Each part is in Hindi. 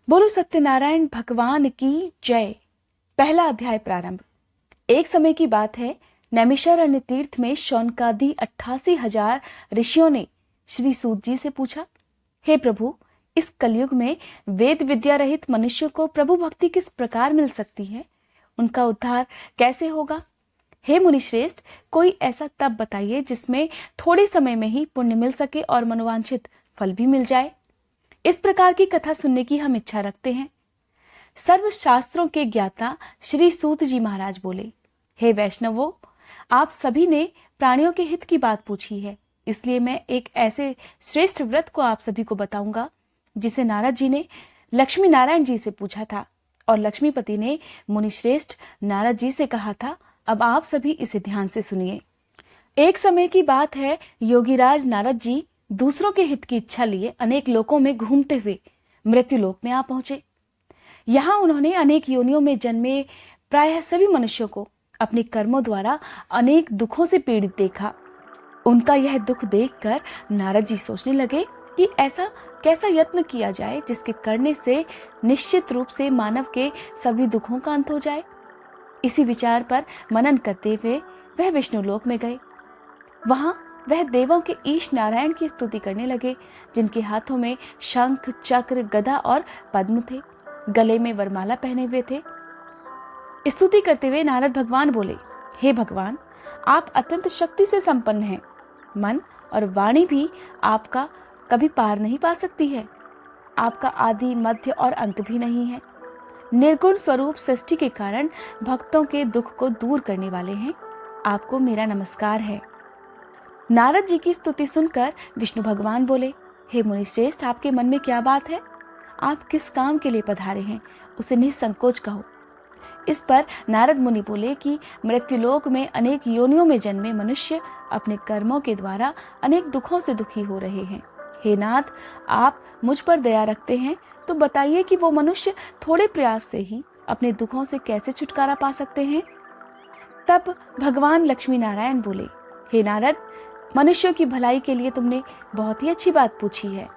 बोलो सत्यनारायण भगवान की जय। पहला अध्याय प्रारंभ। एक समय की बात है, नैमिषारण्य तीर्थ में शौनकादि 88,000 ऋषियों ने श्री सूत जी से पूछा, हे प्रभु, इस कलयुग में वेद विद्या रहित मनुष्य को प्रभु भक्ति किस प्रकार मिल सकती है? उनका उद्धार कैसे होगा? हे मुनिश्रेष्ठ, कोई ऐसा तप बताइए जिसमें थोड़े समय में ही पुण्य मिल सके और मनोवांछित फल भी मिल जाए। इस प्रकार की कथा सुनने की हम इच्छा रखते हैं। सर्व शास्त्रों के ज्ञाता श्री सूत जी महाराज बोले, हे वैष्णवों, आप सभी ने प्राणियों के हित की बात पूछी है, इसलिए मैं एक ऐसे श्रेष्ठ व्रत को आप सभी को बताऊंगा जिसे नारद जी ने लक्ष्मी नारायण जी से पूछा था और लक्ष्मीपति ने मुनिश्रेष्ठ नारद जी से कहा था। अब आप सभी इसे ध्यान से सुनिए। एक समय की बात है, योगीराज नारद जी दूसरों के हित की इच्छा लिए अनेक लोकों में घूमते हुए मृत्युलोक में आ पहुंचे। यहाँ उन्होंने अनेक योनियों में जन्मे प्रायः सभी मनुष्यों को अपने कर्मों द्वारा अनेक दुखों से पीड़ित देखा। उनका यह दुख देखकर नारद जी सोचने लगे कि ऐसा कैसा यत्न किया जाए जिसके करने से निश्चित रूप से मानव के सभी दुखों का अंत हो जाए। इसी विचार पर मनन करते हुए वह विष्णुलोक में गए। वहां वह देवों के ईश नारायण की स्तुति करने लगे, जिनके हाथों में शंख, चक्र, गदा और पद्म थे, गले में वरमाला पहने हुए थे। स्तुति करते हुए नारद भगवान बोले, हे भगवान, आप अत्यंत शक्ति से संपन्न हैं। मन और वाणी भी आपका कभी पार नहीं पा सकती है। आपका आदि, मध्य और अंत भी नहीं है। निर्गुण स्वरूप सृष्टि के कारण भक्तों के दुख को दूर करने वाले हैं। आपको मेरा नमस्कार है। नारद जी की स्तुति सुनकर विष्णु भगवान बोले, हे मुनिश्रेष्ठ, आपके मन में क्या बात है? आप किस काम के लिए पधारे हैं, उसे निसंकोच कहो। इस पर नारद मुनि बोले कि मृत्युलोक में अनेक योनियों में जन्मे मनुष्य अपने कर्मों के द्वारा अनेक दुखों से दुखी हो रहे हैं। हे नाथ, आप मुझ पर दया रखते हैं तो बताइए कि वो मनुष्य थोड़े प्रयास से ही अपने दुखों से कैसे छुटकारा पा सकते हैं। तब भगवान लक्ष्मी नारायण बोले, हे नारद, मनुष्यों की भलाई के लिए तुमने बहुत ही अच्छी बात पूछी है,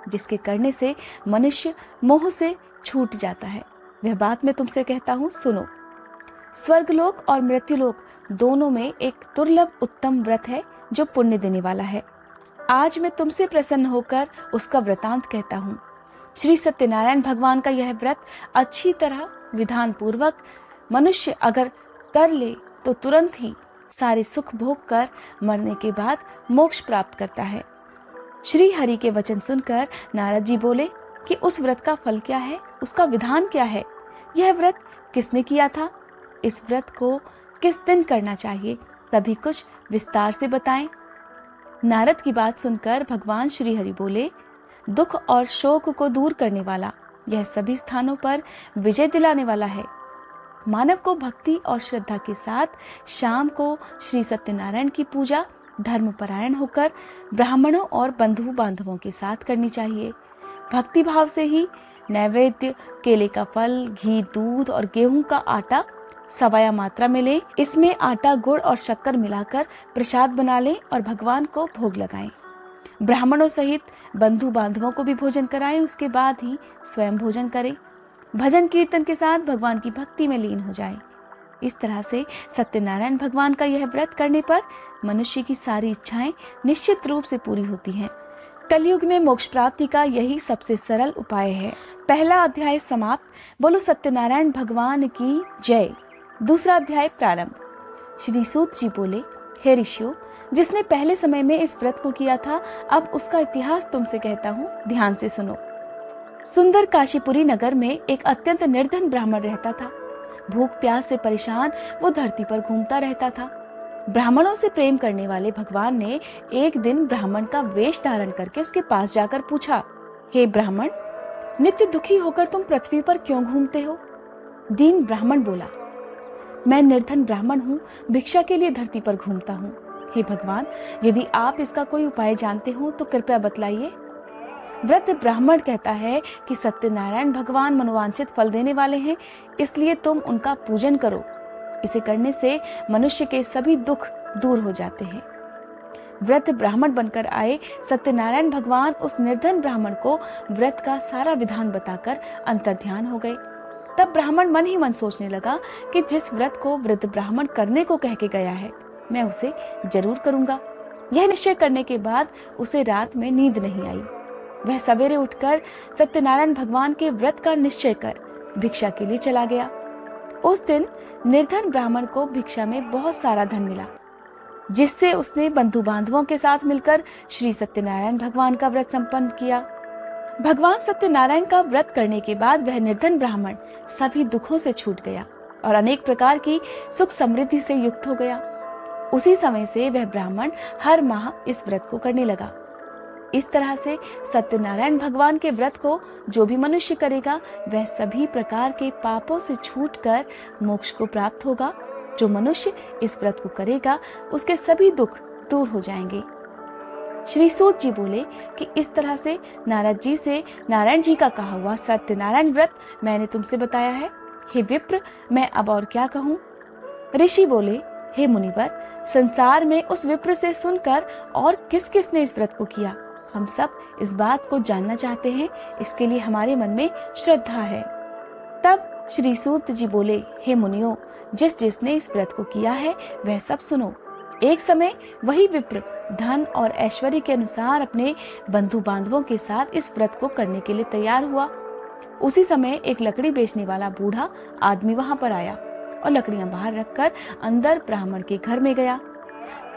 जिसके करने से मनुष्य मोह से छूट जाता है। वह बात मैं तुमसे कहता हूँ, सुनो। स्वर्गलोक और मृत्युलोक दोनों में एक दुर्लभ उत्तम व्रत है जो पुण्य देने वाला है। आज मैं तुमसे प्रसन्न होकर उसका वृतांत कहता हूँ। श्री सत्यनारायण भगवान का यह व्रत अच्छी तरह विधान पूर्वक मनुष्य अगर कर ले तो तुरंत ही सारे सुख भोग कर मरने के बाद मोक्ष प्राप्त करता है। श्री हरि के वचन सुनकर नारद जी बोले कि उस व्रत का फल क्या है, उसका विधान क्या है, यह व्रत किसने किया था, इस व्रत को किस दिन करना चाहिए, सभी कुछ विस्तार से बताएं। नारद की बात सुनकर भगवान श्री हरि बोले, दुख और शोक को दूर करने वाला, यह सभी स्थानों पर विजय दिलाने वाला है। मानव को भक्ति और श्रद्धा के साथ शाम को श्री सत्यनारायण की पूजा धर्मपरायण होकर ब्राह्मणों और बंधु बांधवों के साथ करनी चाहिए। भक्ति भाव से ही नैवेद्य, केले का फल, घी, दूध और गेहूं का आटा सवाया मात्रा में ले। इसमें आटा, गुड़ और शक्कर मिलाकर प्रसाद बना लें और भगवान को भोग लगाएं। ब्राह्मणों सहित बंधु बांधवों को भी भोजन कराएं, उसके बाद ही स्वयं भोजन करें। भजन कीर्तन के साथ भगवान की भक्ति में लीन हो जाएं। इस तरह से सत्यनारायण भगवान का यह व्रत करने पर मनुष्य की सारी इच्छाएं निश्चित रूप से पूरी होती हैं। कलयुग में मोक्ष प्राप्ति का यही सबसे सरल उपाय है। पहला अध्याय समाप्त। बोलो सत्यनारायण भगवान की जय। दूसरा अध्याय प्रारंभ। श्री सूत जी बोले, हे ऋषियों, जिसने पहले समय में इस व्रत को किया था, अब उसका इतिहास तुमसे कहता हूँ, ध्यान से सुनो। सुंदर काशीपुरी नगर में एक अत्यंत निर्धन ब्राह्मण रहता था। भूख प्यास से परेशान वो धरती पर घूमता रहता था। ब्राह्मणों से प्रेम करने वाले भगवान ने एक दिन ब्राह्मण का वेश धारण करके उसके पास जाकर पूछा, हे ब्राह्मण, नित्य दुखी होकर तुम पृथ्वी पर क्यों घूमते हो? दीन ब्राह्मण बोला, मैं निर्धन ब्राह्मण हूँ, भिक्षा के लिए धरती पर घूमता हूँ। हे भगवान, यदि आप इसका कोई उपाय जानते हो तो कृपया बतलाइए। व्रत ब्राह्मण कहता है कि सत्यनारायण भगवान मनोवांछित फल देने वाले हैं, इसलिए तुम उनका पूजन करो। इसे करने से मनुष्य के सभी दुख दूर हो जाते हैं। व्रत ब्राह्मण बनकर आए सत्यनारायण भगवान उस निर्धन ब्राह्मण को व्रत का सारा विधान बताकर अंतर्ध्यान हो गए। तब ब्राह्मण मन ही मन सोचने लगा कि जिस व्रत को वृद्ध ब्राह्मण करने को कह के गया है, मैं उसे जरूर करूंगा। यह निश्चय करने के बाद उसे रात में नींद नहीं आई। वह सवेरे उठकर सत्यनारायण भगवान के व्रत का निश्चय कर भिक्षा के लिए चला गया। उस दिन निर्धन ब्राह्मण को भिक्षा में बहुत सारा धन मिला, जिससे उसने बंधु बांधवों के साथ मिलकर श्री सत्यनारायण भगवान का व्रत संपन्न किया। भगवान सत्यनारायण का व्रत करने के बाद वह निर्धन ब्राह्मण सभी दुखों से छूट गया और अनेक प्रकार की सुख समृद्धि से युक्त हो गया। उसी समय से वह ब्राह्मण हर माह इस व्रत को करने लगा। इस तरह से सत्यनारायण भगवान के व्रत को जो भी मनुष्य करेगा, वह सभी प्रकार के पापों से छूटकर मोक्ष को प्राप्त होगा। जो मनुष्य इस व्रत को करेगा, उसके सभी दुख दूर हो जाएंगे। श्री सूत जी बोले कि इस तरह से नारद जी से नारायण जी का कहा हुआ सत्यनारायण व्रत मैंने तुमसे बताया है। हे विप्र, मैं अब और क्या कहूँ। ऋषि बोले, हे मुनिवर, संसार में उस विप्र से सुनकर और किस किस ने इस व्रत को किया, हम सब इस बात को जानना चाहते हैं। इसके लिए हमारे मन में श्रद्धा है। तब श्री सूत जी बोले, हे मुनियों, जिस जिसने इस व्रत को किया है वह सब सुनो। एक समय वही विप्र धन और ऐश्वर्य के अनुसार अपने बंधु बांधवों के साथ इस व्रत को करने के लिए तैयार हुआ। उसी समय एक लकड़ी बेचने वाला बूढ़ा आदमी वहां पर आया और लकड़ियां बाहर रखकर अंदर ब्राह्मण के घर में गया।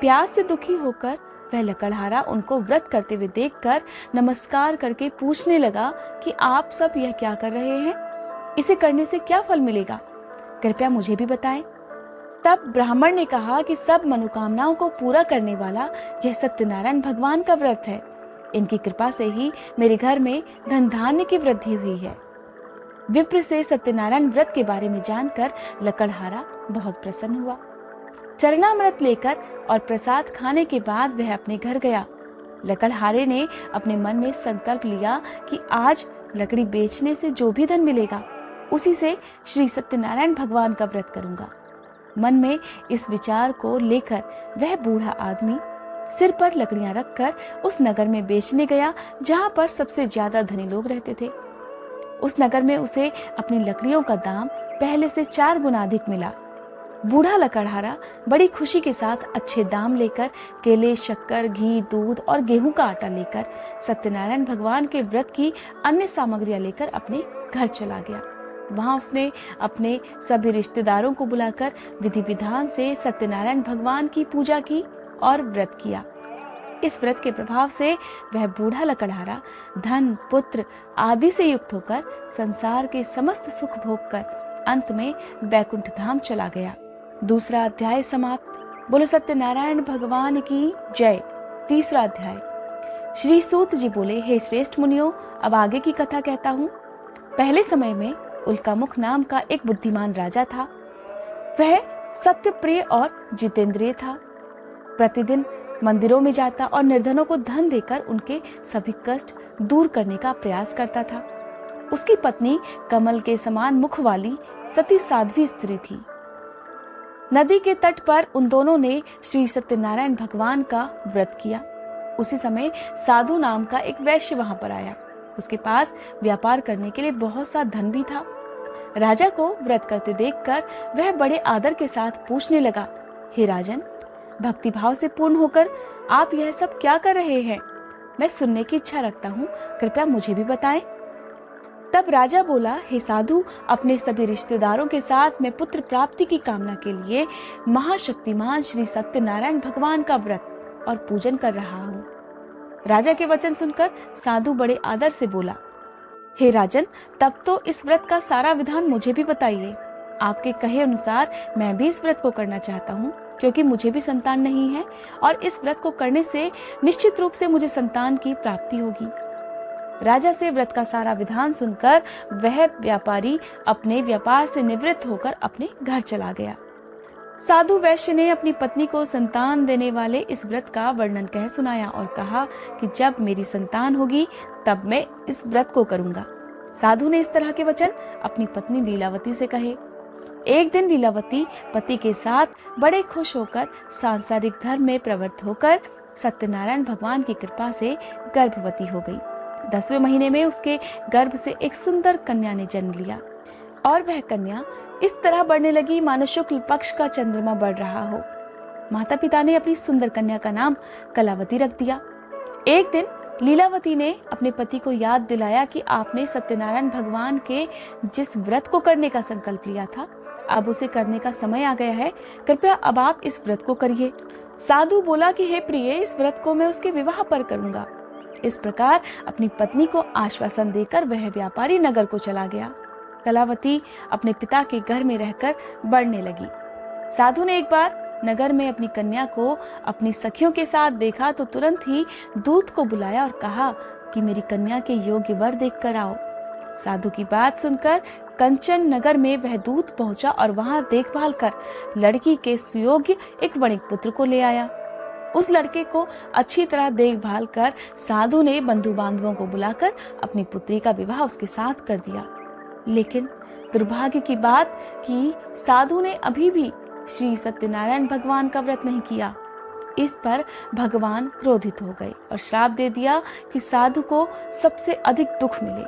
प्यास से दुखी होकर वह लकड़हारा उनको व्रत करते हुए देखकर नमस्कार करके पूछने लगा कि आप सब यह क्या कर रहे हैं, इसे करने से क्या फल मिलेगा, कृपया मुझे भी बताएं। तब ब्राह्मण ने कहा कि सब मनोकामनाओं को पूरा करने वाला यह सत्यनारायण भगवान का व्रत है। इनकी कृपा से ही मेरे घर में धन धान्य की वृद्धि हुई है। विप्र से सत्यनारायण व्रत के बारे में जानकर लकड़हारा बहुत प्रसन्न हुआ। चरणामृत लेकर और प्रसाद खाने के बाद वह अपने घर गया। लकड़हारे ने अपने मन में संकल्प लिया कि आज लकड़ी बेचने से जो भी धन मिलेगा, उसी से श्री सत्यनारायण भगवान का व्रत करूंगा। मन में इस विचार को लेकर वह बूढ़ा आदमी सिर पर लकड़ियां रखकर उस नगर में बेचने गया जहां पर सबसे ज्यादा धनी लोग रहते थे। उस नगर में उसे अपनी लकड़ियों का दाम पहले से 4 गुना अधिक मिला। बूढ़ा लकड़हारा बड़ी खुशी के साथ अच्छे दाम लेकर केले, शक्कर, घी, दूध और गेहूं का आटा लेकर सत्यनारायण भगवान के व्रत की अन्य सामग्रियां लेकर अपने घर चला गया। वहां उसने अपने सभी रिश्तेदारों को बुलाकर विधि विधान से सत्यनारायण भगवान की पूजा की और व्रत किया। इस व्रत के प्रभाव से वह बूढ़ा लकड़हारा धन, पुत्र आदि से युक्त होकर संसार के समस्त सुख भोग कर अंत में बैकुंठ धाम चला गया। दूसरा अध्याय समाप्त। बोलो सत्यनारायण भगवान की जय। तीसरा अध्याय। श्री सूत जी बोले, हे श्रेष्ठ मुनियों, अब आगे की कथा कहता हूँ। पहले समय में उल्कामुख नाम का एक बुद्धिमान राजा था। वह सत्य प्रिय और जितेंद्रिय था। प्रतिदिन मंदिरों में जाता और निर्धनों को धन देकर उनके सभी कष्ट दूर करने का प्रयास करता था। उसकी पत्नी कमल के समान मुख वाली सती साध्वी स्त्री थी। नदी के तट पर उन दोनों ने श्री सत्यनारायण भगवान का व्रत किया। उसी समय साधु नाम का एक वैश्य वहां पर आया। उसके पास व्यापार करने के लिए बहुत सा धन भी था। राजा को व्रत करते देखकर वह बड़े आदर के साथ पूछने लगा, हे राजन, भक्तिभाव से पूर्ण होकर आप यह सब क्या कर रहे हैं? मैं सुनने की इच्छा रखता हूँ, कृपया मुझे भी बताएं। तब राजा बोला, हे साधु, अपने सभी रिश्तेदारों के साथ मैं पुत्र प्राप्ति की कामना के लिए महाशक्तिमान श्री सत्यनारायण भगवान का व्रत और पूजन कर रहा हूँ। राजा के वचन सुनकर साधु बड़े आदर से बोला, हे राजन, तब तो इस व्रत का सारा विधान मुझे भी बताइए। आपके कहे अनुसार मैं भी इस व्रत को करना चाहता हूँ, क्योंकि मुझे भी संतान नहीं है और इस व्रत को करने से निश्चित रूप से मुझे संतान की प्राप्ति होगी। राजा से व्रत का सारा विधान सुनकर वह व्यापारी अपने व्यापार से निवृत्त होकर अपने घर चला गया। साधु वैश्य ने अपनी पत्नी को संतान देने वाले इस व्रत का वर्णन कह सुनाया और कहा कि जब मेरी संतान होगी तब मैं इस व्रत को करूंगा। साधु ने इस तरह के वचन अपनी पत्नी लीलावती से कहे। एक दिन लीलावती पति के साथ बड़े खुश होकर सांसारिक धर्म में प्रवृत्त होकर सत्यनारायण भगवान की कृपा से गर्भवती हो गई। 10वें महीने में उसके गर्भ से एक सुंदर कन्या ने जन्म लिया और वह कन्या इस तरह बढ़ने लगी मानो शुक्ल पक्ष का चंद्रमा बढ़ रहा हो। माता पिता ने अपनी सुंदर कन्या का नाम कलावती रख दिया। एक दिन लीलावती ने अपने पति को याद दिलाया कि आपने सत्यनारायण भगवान के जिस व्रत को करने का संकल्प लिया था, अब उसे करने का समय आ गया है। कृपया अब आप इस व्रत को करिए। साधु बोला कि हे प्रिय, इस व्रत को मैं उसके विवाह पर करूंगा। इस प्रकार अपनी पत्नी को आश्वासन देकर वह व्यापारी नगर को चला गया। कलावती अपने पिता के घर में रहकर बढ़ने लगी। साधु ने एक बार नगर में अपनी कन्या को अपनी सखियों के साथ देखा तो तुरंत ही दूत को बुलाया और कहा कि मेरी कन्या के योग्य वर देखकर आओ। साधु की बात सुनकर कंचन नगर में वह दूत पहुंचा और वहां देखभाल कर लड़की के सुयोग्य एक वणिक पुत्र को ले आया। उस लड़के को अच्छी तरह देखभाल कर साधु ने बंधु बांधवों को बुलाकर अपनी पुत्री का विवाह उसके साथ कर दिया। लेकिन दुर्भाग्य की बात कि साधु ने अभी भी श्री सत्यनारायण भगवान का व्रत नहीं किया। इस पर भगवान क्रोधित हो गए और श्राप दे दिया कि साधु को सबसे अधिक दुख मिले।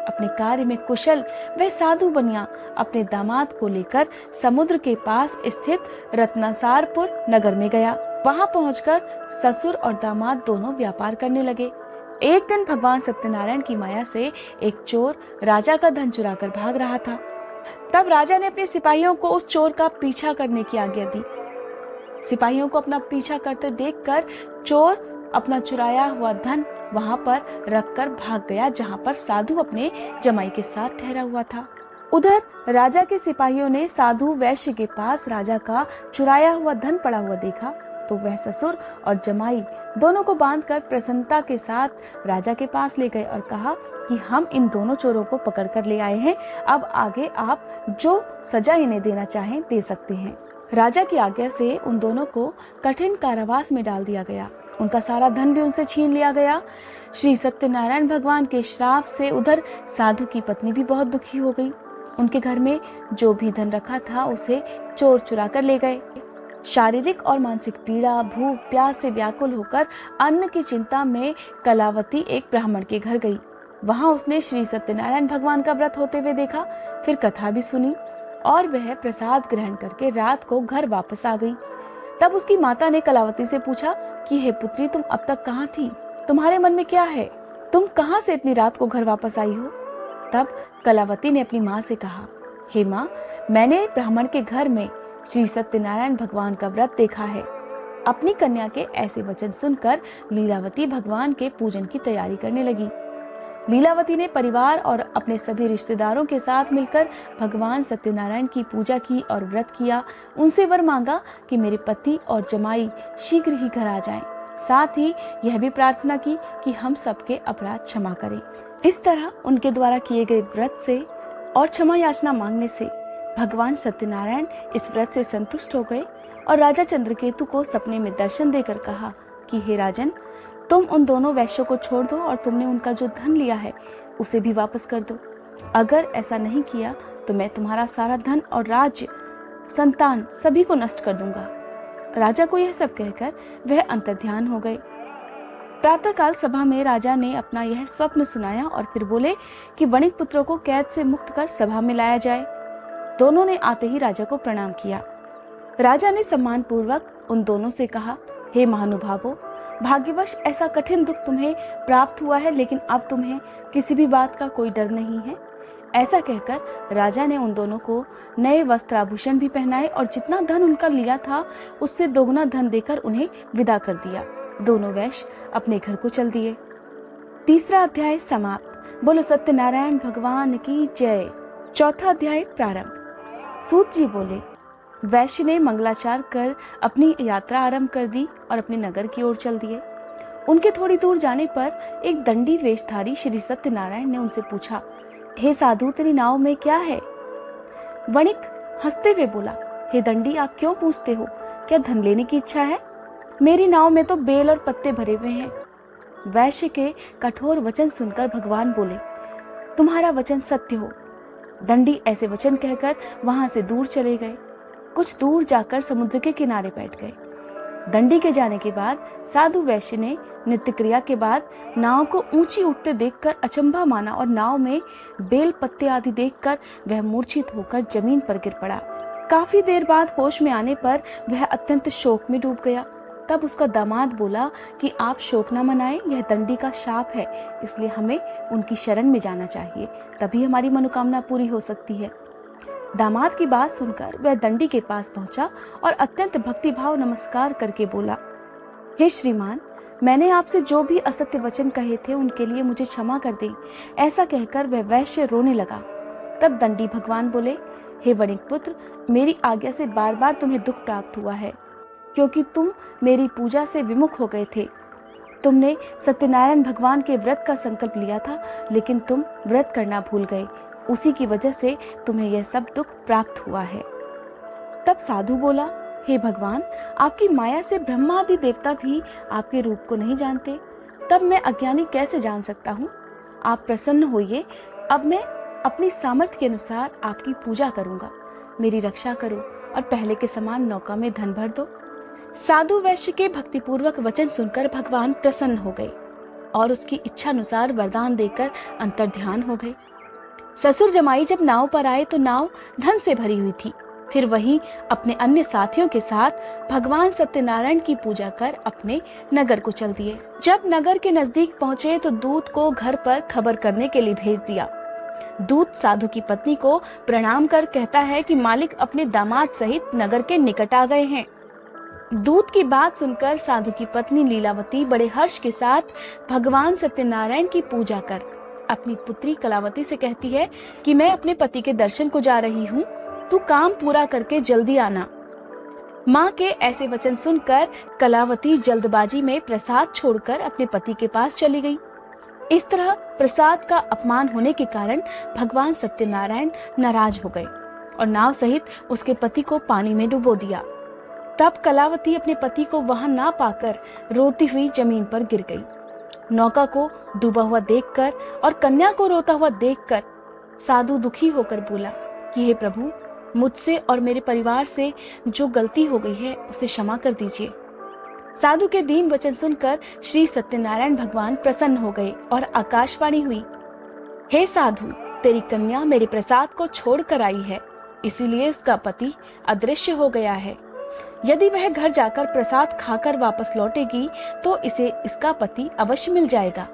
अपने कार्य में कुशल वह साधु बनिया अपने दामाद को लेकर समुद्र के पास स्थित रत्नासारपुर नगर में गया। वहां पहुंचकर ससुर और दामाद दोनों व्यापार करने लगे। एक दिन भगवान सत्यनारायण की माया से एक चोर राजा का धन चुराकर भाग रहा था। तब राजा ने अपने सिपाहियों को उस चोर का पीछा करने की आज्ञा दी। सिपाहियों को अपना पीछा करते देखकर चोर अपना चुराया हुआ धन वहां पर रखकर भाग गया, जहां पर साधु अपने जमाई के साथ ठहरा हुआ था। उधर राजा के सिपाहियों ने साधु वैश्य के पास राजा का चुराया हुआ धन पड़ा हुआ देखा तो वह ससुर और जमाई दोनों को बांधकर प्रसन्नता के साथ राजा के पास ले गए और कहा कि हम इन दोनों चोरों को पकड़कर ले आए हैं, अब आगे आप जो सजा इन्हें देना चाहें दे सकते हैं। राजा की आज्ञा से उन दोनों को कठिन कारावास में डाल दिया गया। उनका सारा धन भी उनसे छीन लिया गया। श्री सत्यनारायण भगवान के श्राप से उधर साधु की पत्नी भी बहुत दुखी हो गई। उनके घर में जो भी धन रखा था उसे चोर चुरा कर ले गए। शारीरिक और मानसिक पीड़ा, भूख प्यास से व्याकुल होकर अन्न की चिंता में कलावती एक ब्राह्मण के घर गई। वहां उसने श्री सत्यनारायण भगवान का व्रत होते हुए देखा, फिर कथा भी सुनी और वह प्रसाद ग्रहण करके रात को घर वापस आ गई। तब उसकी माता ने कलावती से पूछा कि हे पुत्री, तुम अब तक कहाँ थी? तुम्हारे मन में क्या है? तुम कहाँ से इतनी रात को घर वापस आई हो? तब कलावती ने अपनी माँ से कहा, हे माँ, मैंने ब्राह्मण के घर में श्री सत्यनारायण भगवान का व्रत देखा है। अपनी कन्या के ऐसे वचन सुनकर लीलावती भगवान के पूजन की तैयारी करने लगी। लीलावती ने परिवार और अपने सभी रिश्तेदारों के साथ मिलकर भगवान सत्यनारायण की पूजा की और व्रत किया। उनसे वर मांगा कि मेरे पति और जमाई शीघ्र ही घर आ जाएं। साथ ही यह भी प्रार्थना की कि हम सबके अपराध क्षमा करें। इस तरह उनके द्वारा किए गए व्रत से और क्षमा याचना मांगने से भगवान सत्यनारायण इस व्रत से संतुष्ट हो गए और राजा चंद्रकेतु को सपने में दर्शन देकर कहा कि हे राजन, तुम उन दोनों वैश्यों को छोड़ दो और तुमने उनका जो धन लिया है उसे भी वापस कर दो। अगर ऐसा नहीं किया तो मैं तुम्हारा सारा धन और राज्य, संतान सभी को नष्ट कर दूंगा। राजा को यह सब कहकर वह अंतर्ध्यान हो गए। प्रातःकाल सभा में राजा ने अपना यह स्वप्न सुनाया और फिर बोले कि वणिक पुत्रों को कैद से मुक्त कर सभा में लाया जाए। दोनों ने आते ही राजा को प्रणाम किया। राजा ने सम्मान पूर्वक उन दोनों से कहा, हे महानुभावों, भाग्यवश ऐसा कठिन दुख तुम्हें प्राप्त हुआ है, लेकिन अब तुम्हें किसी भी बात का कोई डर नहीं है। ऐसा कहकर राजा ने उन दोनों को नए वस्त्राभूषण भी पहनाए और जितना धन उनका लिया था उससे दोगुना धन देकर उन्हें विदा कर दिया। दोनों वैश्य अपने घर को चल दिए। 3रा अध्याय समाप्त। बोलो सत्यनारायण भगवान की जय। 4था अध्याय प्रारंभ। सूत जी बोले, वैश्य ने मंगलाचार कर अपनी यात्रा आरंभ कर दी और अपने नगर की ओर चल दिए। उनके थोड़ी दूर जाने पर एक दंडी वेशधारी श्री सत्यनारायण ने उनसे पूछा, हे साधु, तेरी नाव में क्या है? वणिक हंसते हुए बोला, हे दंडी, आप क्यों पूछते हो? क्या धन लेने की इच्छा है? मेरी नाव में तो बेल और पत्ते भरे हुए हैं। वैश्य के कठोर वचन सुनकर भगवान बोले, तुम्हारा वचन सत्य हो। दंडी ऐसे वचन कहकर वहां से दूर चले गए। कुछ दूर जाकर समुद्र के किनारे बैठ गए। दंडी के जाने के बाद साधु वैश्य ने नित्य क्रिया के बाद नाव को ऊंची उठते देखकर अचंभा माना और नाव में बेल पत्ते आदि देखकर वह मूर्छित होकर जमीन पर गिर पड़ा। काफी देर बाद होश में आने पर वह अत्यंत शोक में डूब गया। तब उसका दामाद बोला कि आप शोक न मनाएं, यह दंडी का शाप है, इसलिए हमें उनकी शरण में जाना चाहिए, तभी हमारी मनोकामना पूरी हो सकती है। दामाद की बात सुनकर वह दंडी के पास पहुंचा और अत्यंत भक्तिभाव नमस्कार करके बोला, हे श्रीमान, मैंने आपसे जो भी असत्य वचन कहे थे उनके लिए मुझे क्षमा कर दें। ऐसा कहकर वह वैश्य रोने लगा। तब दंडी भगवान बोले, हे वणिक पुत्र, मेरी आज्ञा से बार बार तुम्हें दुख प्राप्त हुआ है, क्योंकि तुम मेरी पूजा से विमुख हो गए थे। तुमने सत्यनारायण भगवान के व्रत का संकल्प लिया था, लेकिन तुम व्रत करना भूल गए, उसी की वजह से तुम्हें यह सब दुख प्राप्त हुआ है। तब साधु बोला, हे भगवान, आपकी माया से ब्रह्मा आदि देवता भी आपके रूप को नहीं जानते, तब मैं अज्ञानी कैसे जान सकता हूँ? आप प्रसन्न होइए, अब मैं अपनी सामर्थ्य के अनुसार आपकी पूजा करूंगा। मेरी रक्षा करो और पहले के समान नौका में धन भर दो। साधु वैश्य के भक्तिपूर्वक वचन सुनकर भगवान प्रसन्न हो गए और उसकी इच्छा अनुसार वरदान देकर अंतर्ध्यान हो गए। ससुर जमाई जब नाव पर आए तो नाव धन से भरी हुई थी। फिर वही अपने अन्य साथियों के साथ भगवान सत्यनारायण की पूजा कर अपने नगर को चल दिए। जब नगर के नजदीक पहुंचे तो दूत को घर पर खबर करने के लिए भेज दिया। दूत साधु की पत्नी को प्रणाम कर कहता है कि मालिक अपने दामाद सहित नगर के निकट आ गए हैं। दूत की बात सुनकर साधु की पत्नी लीलावती बड़े हर्ष के साथ भगवान सत्यनारायण की पूजा कर अपनी पुत्री कलावती से कहती है कि मैं अपने पति के दर्शन को जा रही हूँ, तू काम पूरा करके जल्दी आना। माँ के ऐसे वचन सुनकर कलावती जल्दबाजी में प्रसाद छोड़कर अपने पति के पास चली गई। इस तरह प्रसाद का अपमान होने के कारण भगवान सत्यनारायण नाराज हो गए और नाव सहित उसके पति को पानी में डुबो दिया। तब कलावती अपने पति को वहां ना पाकर रोती हुई जमीन पर गिर गई। नौका को डूबा हुआ देखकर और कन्या को रोता हुआ देखकर साधु दुखी होकर बोला कि हे प्रभु, मुझसे और मेरे परिवार से जो गलती हो गई है उसे क्षमा कर दीजिए। साधु के दीन वचन सुनकर श्री सत्यनारायण भगवान प्रसन्न हो गए और आकाशवाणी हुई, हे साधु, तेरी कन्या मेरे प्रसाद को छोड़ कर आई है, इसीलिए उसका पति अदृश्य हो गया है। यदि वह घर जाकर प्रसाद खाकर वापस लौटेगी तो इसे इसका पति अवश्य मिल जाएगा।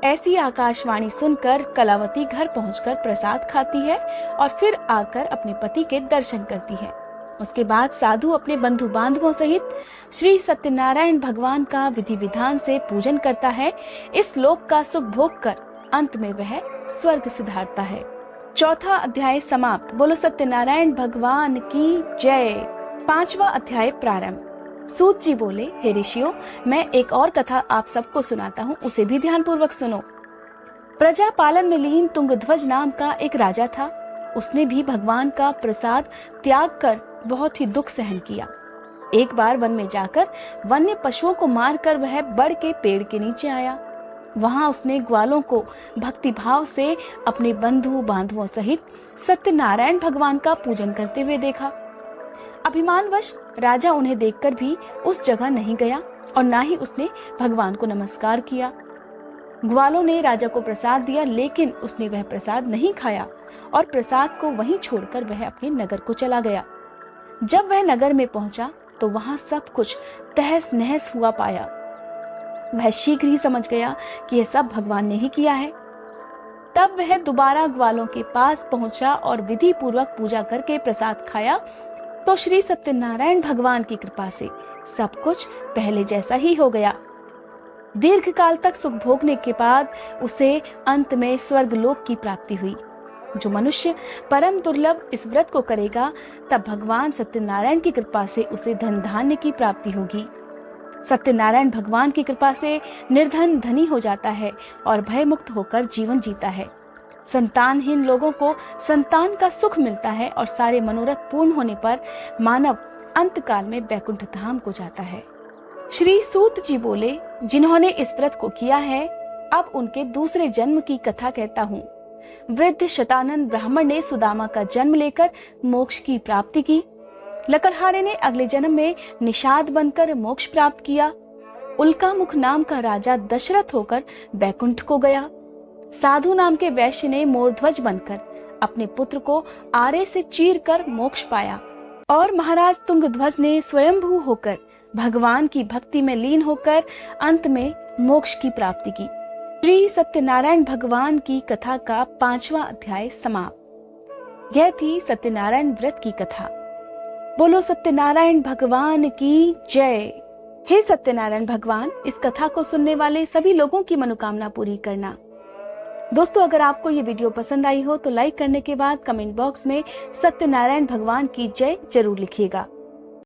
ऐसी आकाशवाणी सुनकर कलावती घर पहुंचकर प्रसाद खाती है और फिर आकर अपने पति के दर्शन करती है। उसके बाद साधु अपने बंधु बांधवों सहित श्री सत्यनारायण भगवान का विधि विधान से पूजन करता है। इस लोक का सुख भोग कर अंत में वह स्वर्ग सिधारता है। चौथा अध्याय समाप्त। बोलो सत्यनारायण भगवान की जय। पांचवा अध्याय प्रारंभ। सूत जी बोले, हे ऋषियों, मैं एक और कथा आप सबको सुनाता हूँ, उसे भी ध्यान पूर्वक सुनो। प्रजा पालन में लीन तुंगध्वज नाम का एक राजा था। उसने भी भगवान का प्रसाद त्याग कर बहुत ही दुख सहन किया। एक बार वन में जाकर वन्य पशुओं को मारकर वह बड़ के पेड़ के नीचे आया। वहां उसने ग्वालों को भक्तिभाव से अपने बंधु बांधवों सहित सत्यनारायण भगवान का पूजन करते हुए देखा। अभिमानवश राजा उन्हें देखकर भी उस जगह नहीं गया और ना ही उसने भगवान को नमस्कार किया। ग्वालों ने राजा को प्रसाद दिया, लेकिन उसने वह प्रसाद नहीं खाया और प्रसाद को वहीं छोड़कर वह अपने नगर को चला गया। जब वह नगर में पहुंचा तो वहां सब कुछ तहस नहस हुआ पाया। वह शीघ्र ही समझ गया कि यह सब भगवान ने ही किया है। तब वह दोबारा ग्वालों के पास पहुंचा और विधि पूर्वक पूजा करके प्रसाद खाया तो श्री सत्यनारायण भगवान की कृपा से सब कुछ पहले जैसा ही हो गया। दीर्घ काल तक सुख भोगने के बाद उसे अंत में स्वर्ग लोक की प्राप्ति हुई। जो मनुष्य परम दुर्लभ इस व्रत को करेगा, तब भगवान सत्यनारायण की कृपा से उसे धन धान्य की प्राप्ति होगी। सत्यनारायण भगवान की कृपा से निर्धन धनी हो जाता है और भय मुक्त होकर जीवन जीता है। संतानहीन लोगों को संतान का सुख मिलता है और सारे मनोरथ पूर्ण होने पर मानव अंत काल में वैकुंठ धाम को जाता है। श्री सूत जी बोले, जिन्होंने इस व्रत को किया है, अब उनके दूसरे जन्म की कथा कहता हूँ। वृद्ध शतानंद ब्राह्मण ने सुदामा का जन्म लेकर मोक्ष की प्राप्ति की। लकड़हारे ने अगले जन्म में निषाद बनकर मोक्ष प्राप्त किया। उल्कामुख नाम का राजा दशरथ होकर बैकुंठ को गया। साधु नाम के वैश्य ने मोरध्वज बनकर अपने पुत्र को आरे से चीर कर मोक्ष पाया। और महाराज तुंगध्वज ने स्वयंभू होकर भगवान की भक्ति में लीन होकर अंत में मोक्ष की प्राप्ति की। श्री सत्यनारायण भगवान की कथा का 5वां अध्याय समाप्त। यह थी सत्यनारायण व्रत की कथा। बोलो सत्यनारायण भगवान की जय। हे सत्यनारायण भगवान, इस कथा को सुनने वाले सभी लोगों की मनोकामना पूरी करना। दोस्तों, अगर आपको ये वीडियो पसंद आई हो तो लाइक करने के बाद कमेंट बॉक्स में सत्यनारायण भगवान की जय जरूर लिखिएगा।